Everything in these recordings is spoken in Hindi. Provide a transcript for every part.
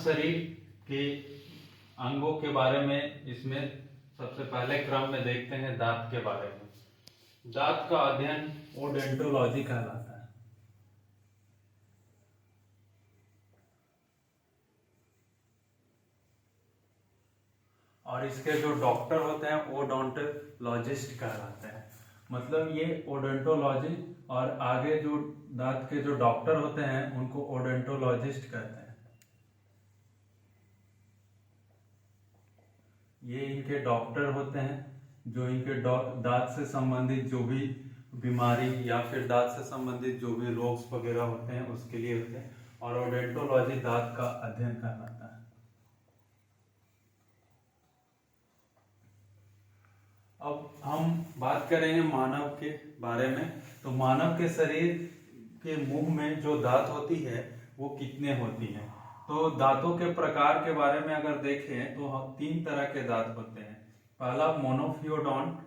शरीर के अंगों के बारे में इसमें सबसे पहले क्रम में देखते हैं दांत के बारे में। दांत का अध्ययन ओडोंटोलॉजी कहलाता है। और इसके जो डॉक्टर होते हैं ओडोंटोलॉजिस्ट कहलाते हैं। मतलब ये ओडोंटोलॉजी और आगे जो दांत के जो डॉक्टर होते हैं उनको ओडोंटोलॉजिस्ट कहते हैं। ये इनके डॉक्टर होते हैं जो इनके दांत से संबंधित जो भी बीमारी या फिर दांत से संबंधित जो भी रोग वगैरह होते हैं उसके लिए होते हैं। और ओडोंटोलॉजी दांत का अध्ययन कहलाता है। अब हम बात करेंगे मानव के बारे में। तो मानव के शरीर के मुंह में जो दांत होती है वो कितने होती हैं। तो दांतों के प्रकार के बारे में अगर देखें तो 3 तरह के दांत होते हैं। पहला मोनोफियोडोंट,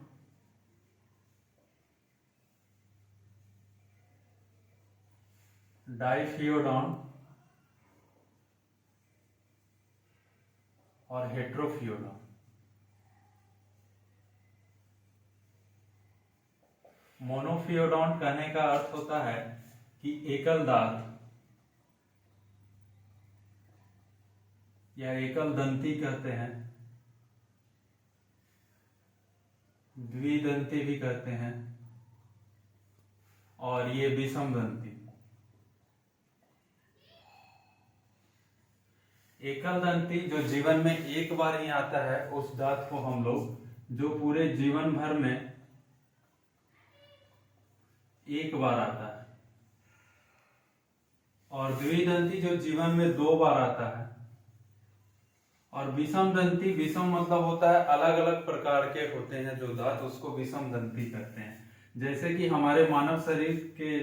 डाइफियोडोंट और हेट्रोफियोडोंट। मोनोफियोडोंट कहने का अर्थ होता है कि एकल दांत या एकल दंती कहते हैं, द्विदंती भी कहते हैं, और ये विषम दंती। एकल दंती जो जीवन में एक बार ही आता है उस दांत को हम लोग जो पूरे जीवन भर में एक बार आता है। और द्विदंती जो जीवन में 2 बार आता है। और विषम दंती, विषम मतलब होता है अलग अलग प्रकार के होते हैं जो दांत, उसको विषम दंती कहते हैं। जैसे कि हमारे मानव शरीर के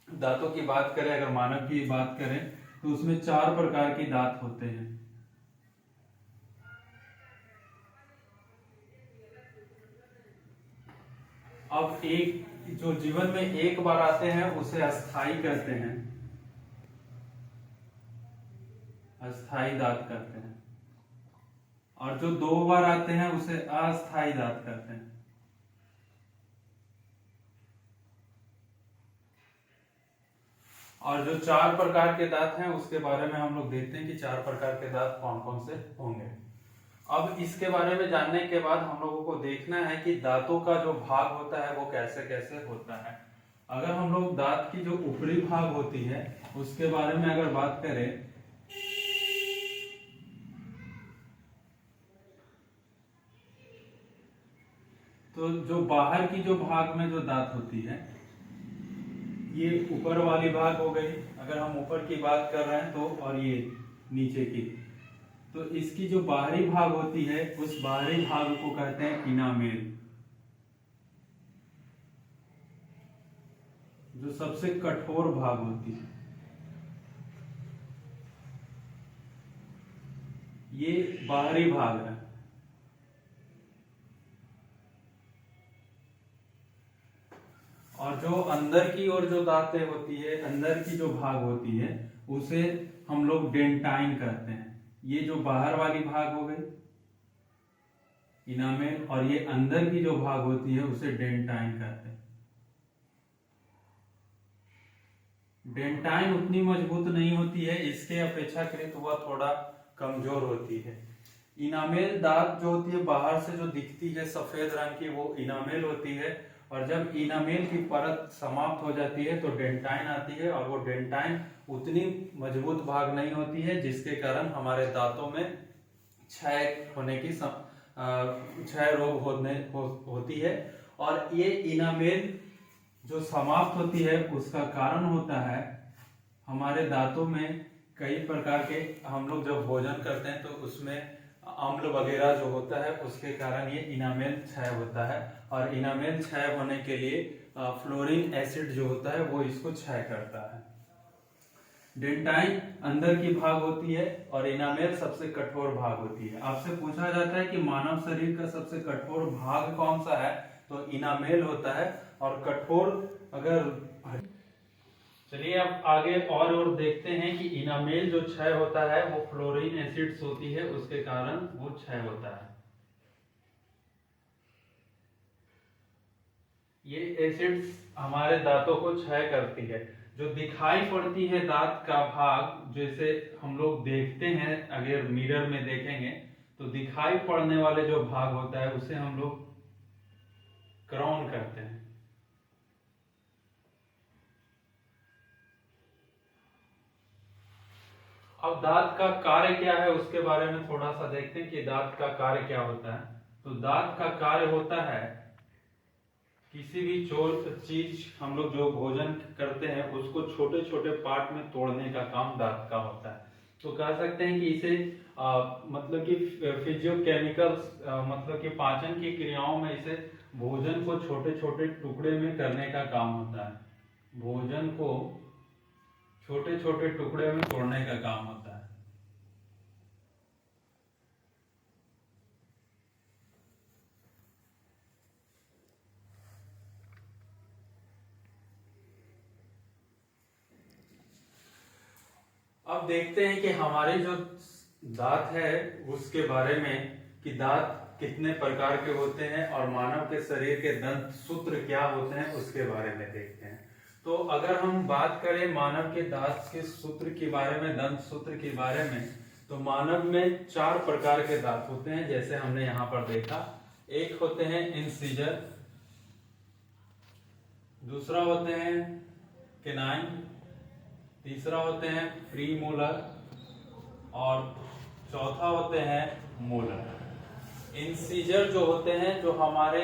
दांतों की बात करें, अगर मानव की बात करें तो उसमें 4 प्रकार के दांत होते हैं। अब एक जो जीवन में एक बार आते हैं उसे अस्थाई कहते हैं, अस्थाई दांत कहते हैं। और जो 2 बार आते हैं उसे अस्थाई दांत कहते हैं। और जो 4 प्रकार के दांत हैं उसके बारे में हम लोग देखते हैं कि 4 प्रकार के दांत कौन कौन से होंगे। अब इसके बारे में जानने के बाद हम लोगों को देखना है कि दांतों का जो भाग होता है वो कैसे कैसे होता है। अगर हम लोग दांत की जो ऊपरी भाग होती है उसके बारे में अगर बात करें तो जो बाहर की जो भाग में जो दांत होती है ये ऊपर वाली भाग हो गई, अगर हम ऊपर की बात कर रहे हैं तो, और ये नीचे की, तो इसकी जो बाहरी भाग होती है उस बाहरी भाग को कहते हैं इनामेल। जो सबसे कठोर भाग होती है ये बाहरी भाग है। और जो अंदर की ओर जो दांतें होती है, अंदर की जो भाग होती है उसे हम लोग डेंटाइन कहते हैं। ये जो बाहर वाली भाग हो गई इनामेल, और ये अंदर की जो भाग होती है उसे डेंटाइन कहते हैं। डेंटाइन उतनी मजबूत नहीं होती है, इसके अपेक्षाकृत वह थोड़ा कमजोर होती है। इनामेल दांत जो होती है बाहर से जो दिखती है सफेद रंग की वो इनामेल होती है। और जब इनामेल की परत समाप्त हो जाती है तो डेंटाइन आती है, और वो डेंटाइन उतनी मजबूत भाग नहीं होती है जिसके कारण हमारे दांतों में क्षय होने की क्षय रोग होती है। और ये इनामेल जो समाप्त होती है उसका कारण होता है हमारे दांतों में कई प्रकार के, हम लोग जब भोजन करते हैं तो उसमें अम्ल वगैरह जो होता है उसके कारण ये इनामेल क्षय होता है। और इनामेल क्षय होने के लिए फ्लोरिन एसिड जो होता है वो इसको क्षय करता है। डेंटाइन अंदर की भाग होती है और इनामेल सबसे कठोर भाग होती है। आपसे पूछा जाता है कि मानव शरीर का सबसे कठोर भाग कौन सा है, तो इनामेल होता है। और कठोर अगर चलिए अब आगे और देखते हैं कि इनामेल जो क्षय होता है वो फ्लोरीन एसिड्स होती है, उसके कारण वो क्षय होता है। ये एसिड्स हमारे दांतों को क्षय करती है। जो दिखाई पड़ती है दांत का भाग, जैसे हम लोग देखते हैं, अगर मिरर में देखेंगे तो दिखाई पड़ने वाले जो भाग होता है उसे हम लोग क्राउन कहते हैं। अब दांत का कार्य क्या है उसके बारे में थोड़ा सा देखते हैं कि दांत का कार्य क्या होता है। तो दांत का कार्य होता है किसी भी चीज हम लोग जो भोजन करते हैं उसको छोटे छोटे पार्ट में तोड़ने का काम दांत का होता है। तो कह सकते हैं कि इसे मतलब कि फिजियोकेमिकल्स मतलब कि पाचन की क्रियाओं में इसे भोजन को छोटे छोटे टुकड़े में करने का काम होता है। भोजन को छोटे छोटे टुकड़े में तोड़ने का काम होता है। अब देखते हैं कि हमारे जो दांत है उसके बारे में कि दांत कितने प्रकार के होते हैं और मानव के शरीर के दंत सूत्र क्या होते हैं उसके बारे में देखते हैं। तो अगर हम बात करें मानव के दांत के सूत्र के बारे में, दंत सूत्र के बारे में, तो मानव में 4 प्रकार के दांत होते हैं जैसे हमने यहाँ पर देखा। एक होते हैं इंसिजर, दूसरा होते हैं केनाइन, तीसरा होते हैं प्रीमोलर और चौथा होते हैं मोलर। इंसिजर जो होते हैं जो हमारे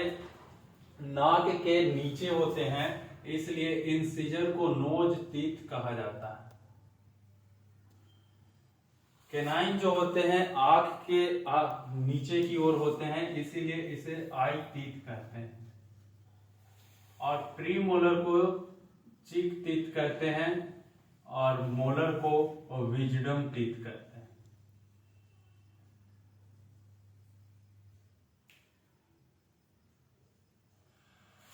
नाक के नीचे होते हैं, इसलिए इंसिजर को नोज टीथ कहा जाता है। केनाइन जो होते हैं आंख के नीचे की ओर होते हैं, इसीलिए इसे आई टीथ कहते हैं। और प्रीमोलर को चिक टीथ कहते हैं और मोलर को विजडम टीथ कहते हैं।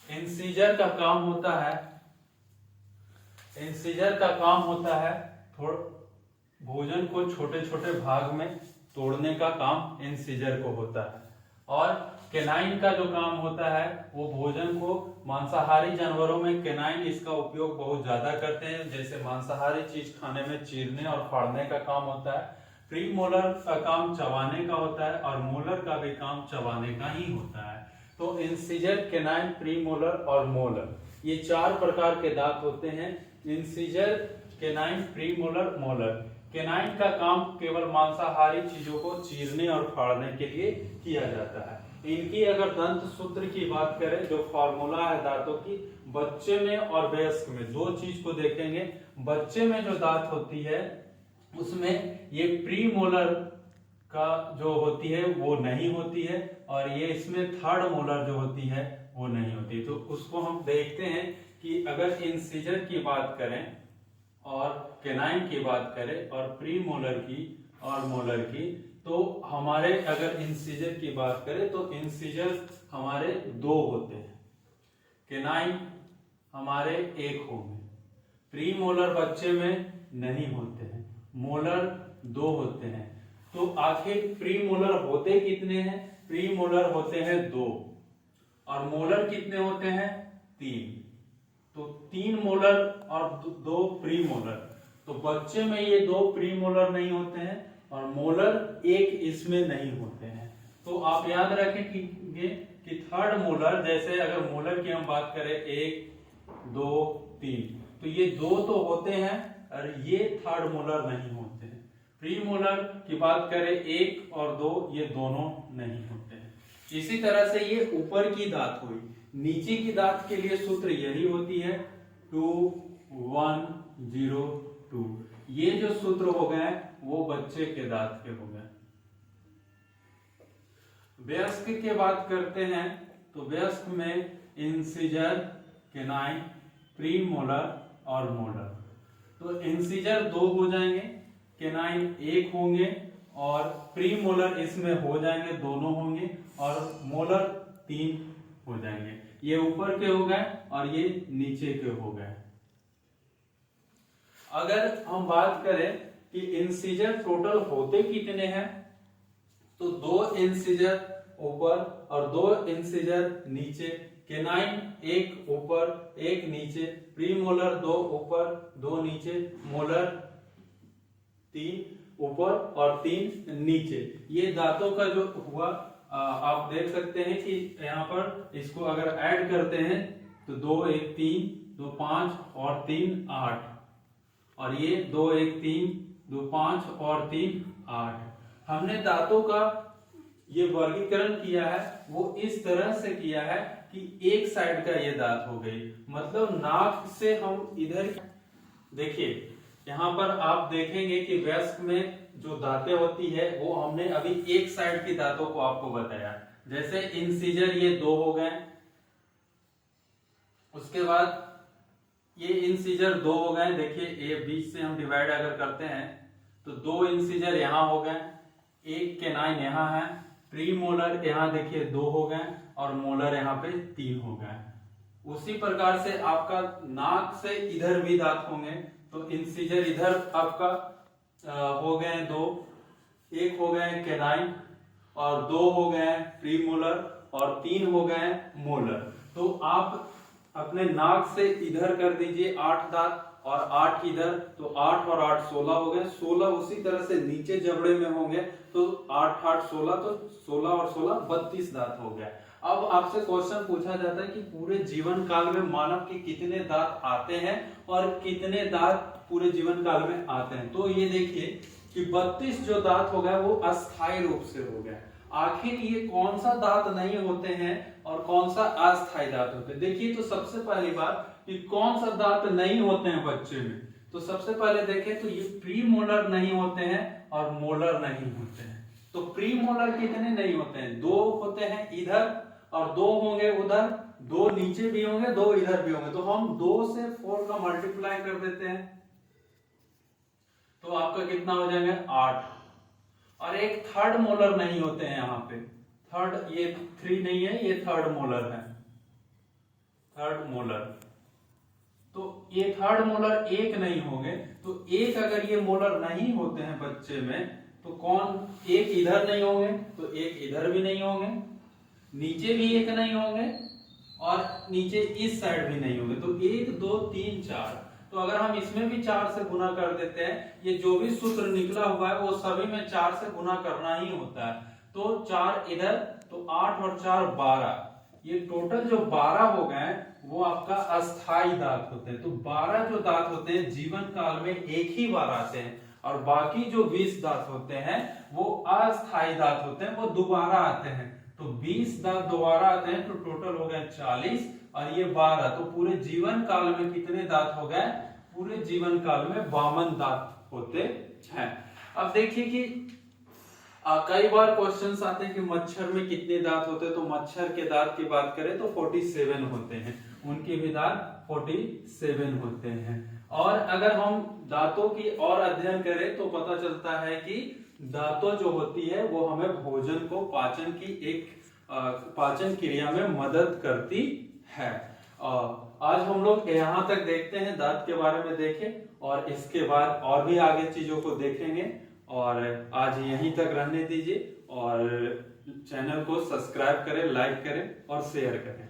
इंसिजर का काम होता है, इंसिजर का काम होता है भोजन को छोटे छोटे भाग में तोड़ने का काम इंसिजर को होता है। और केनाइन का जो काम होता है वो भोजन को, मांसाहारी जानवरों में केनाइन इसका उपयोग बहुत ज्यादा करते हैं, जैसे मांसाहारी चीज खाने में चीरने और फाड़ने का काम होता है। प्रीमोलर का काम चबाने का होता है और मोलर का भी काम चबाने का ही होता है। तो इंसिजर, केनाइन, प्रीमोलर और मोलर, ये 4 प्रकार के दांत होते हैं। Incisor, canine, premolar, molar. Canine का काम केवल मांसाहारी चीजों को चीरने और फाड़ने के लिए किया जाता है। इनकी अगर दंत सूत्र की बात करें, जो फॉर्मूला है दांतों की, बच्चे में और वयस्क में 2 चीज को देखेंगे। बच्चे में जो दांत होती है उसमें ये प्रीमोलर का जो होती है वो नहीं होती है और ये इसमें थर्ड मोलर जो होती है वो नहीं होती। तो उसको हम देखते हैं कि अगर इंसिजर की बात करें और केनाइन की बात करें और प्रीमोलर की और मोलर की, तो हमारे अगर इंसिजर की बात करें तो इंसिजर हमारे 2 होते हैं, केनाइन हमारे 1 होंगे, प्रीमोलर बच्चे में नहीं होते हैं, मोलर 2 होते हैं। तो आखिर प्रीमोलर होते कितने हैं? प्रीमोलर होते हैं 2 और मोलर कितने होते हैं? 3। तो 3 मोलर और 2 प्रीमोलर। तो बच्चे में ये 2 प्रीमोलर नहीं होते हैं और मोलर 1 इसमें नहीं होते हैं। तो आप याद रखेंगे कि थर्ड मोलर, जैसे अगर मोलर की हम बात करें 1, 2, 3, तो ये 2 तो होते हैं और ये थर्ड मोलर नहीं होते हैं। प्रीमोलर की बात करें 1 और 2, ये दोनों नहीं होते हैं। इसी तरह से ये ऊपर की दांत हुई। नीचे की दांत के लिए सूत्र यही होती है 2, 1, 0, 2। ये जो सूत्र हो गए वो बच्चे के दांत के हो गए। वयस्क की बात करते हैं तो वयस्क में इंसिजर, केनाइन, प्रीमोलर और मोलर। तो इंसिजर 2 हो जाएंगे, केनाइन 1 होंगे और प्रीमोलर इसमें हो जाएंगे, दोनों होंगे, और मोलर 3 हो जाएंगे। ये ऊपर के हो गए और ये नीचे के हो गए। अगर हम बात करें कि इंसीजर टोटल होते कितने हैं, तो 2 इंसीजर ऊपर और 2 इंसीजर नीचे, केनाइन 1 ऊपर 1 नीचे, प्रीमोलर 2 ऊपर 2 नीचे, मोलर 3 ऊपर और 3 नीचे। ये दांतों का जो हुआ आप देख सकते हैं कि यहाँ पर इसको अगर ऐड करते हैं तो 2 1 3 2 5 और 3 8, और ये 2 1 3 2 5 और 3 8। हमने दांतों का ये वर्गीकरण किया है वो इस तरह से किया है कि एक साइड का ये दांत हो गई, मतलब नाक से हम इधर देखिए, यहाँ पर आप देखेंगे कि वयस्क में जो दांतें होती है वो हमने अभी एक साइड की दांतों को आपको बताया। जैसे इंसीजर ये 2 हो गए, उसके बाद ये इंसीजर 2 हो गए, देखिए ये बीच से हम डिवाइड अगर करते हैं तो 2 इंसीजर यहाँ हो गए, एक केनाइन यहाँ है, प्रीमोलर यहाँ देखिए 2 हो गए और मोलर यहाँ पे 3 हो गए। उसी प्रकार से आपका नाक से इधर भी दांत होंगे, तो इंसीजर इधर आपका हो गए 2, एक हो गए केनाइन और 2 हो गए प्रीमोलर और 3 हो गए मोलर। तो आप अपने नाक से इधर कर दीजिए 8 दांत और 8 इधर, तो 8 और 8 16 हो गए, 16 उसी तरह से नीचे जबड़े में होंगे तो 8 8 16, तो 16 और 16 32 दांत हो गए। अब आपसे क्वेश्चन पूछा जाता है कि पूरे जीवन काल में मानव के कितने दांत आते हैं और कितने दांत पूरे जीवन काल में आते हैं। तो ये देखिए कि 32 जो दांत हो गए वो अस्थायी रूप से हो गए। आखिर ये कौन सा दांत नहीं होते हैं और कौन सा अस्थायी दांत होते हैं। देखिए तो सबसे पहली बात कि कौन सा दांत नहीं होते हैं बच्चे में, तो सबसे पहले देखें तो ये प्रीमोलर नहीं होते हैं और मोलर नहीं होते हैं। तो प्रीमोलर कितने नहीं होते हैं, 2 होते हैं इधर और 2 होंगे उधर, 2 नीचे भी होंगे 2 इधर भी होंगे, तो हम 2 से 4 का मल्टीप्लाई कर देते हैं तो आपका कितना हो जाएगा 8। और एक थर्ड मोलर नहीं होते हैं यहाँ पे, थर्ड ये 3 नहीं है, ये थर्ड मोलर है, थर्ड मोलर। तो ये थर्ड मोलर एक नहीं होंगे, तो एक अगर ये मोलर नहीं होते हैं बच्चे में तो कौन, एक इधर नहीं होंगे तो एक इधर भी नहीं होंगे, नीचे भी एक नहीं होंगे और नीचे इस साइड भी नहीं होंगे। तो 1 2 3 4, तो अगर हम इसमें भी 4 से गुना कर देते हैं, ये जो भी सूत्र निकला हुआ है वो सभी में 4 से गुना करना ही होता है। तो 4 इधर, तो 8 और 4 12, ये टोटल जो 12 हो गए वो आपका अस्थाई दांत होते हैं। तो 12 जो दांत होते हैं जीवन काल में एक ही बार आते हैं, और बाकी जो 20 दांत होते हैं वो अस्थाई दांत होते हैं, वो दोबारा आते हैं। तो 20 दांत दोबारा आते हैं, तो टोटल हो गए 40 और ये 12, तो पूरे जीवन काल में कितने दांत हो गए, पूरे जीवन काल में 52 दांत होते हैं। अब देखिए कि कई बार क्वेश्चंस आते हैं कि मच्छर में कितने दांत होते हैं, तो मच्छर के दांत की बात करें तो 47 होते हैं, उनके भी दांत 47 होते हैं। और अगर हम दांतों की और अध्ययन करें तो पता चलता है कि दांतों जो होती है वो हमें भोजन को पाचन की एक पाचन क्रिया में मदद करती है। आज हम लोग यहाँ तक देखते हैं, दांत के बारे में देखें और इसके बाद और भी आगे चीजों को देखेंगे। और आज यहीं तक रहने दीजिए और चैनल को सब्सक्राइब करें, लाइक करें और शेयर करें।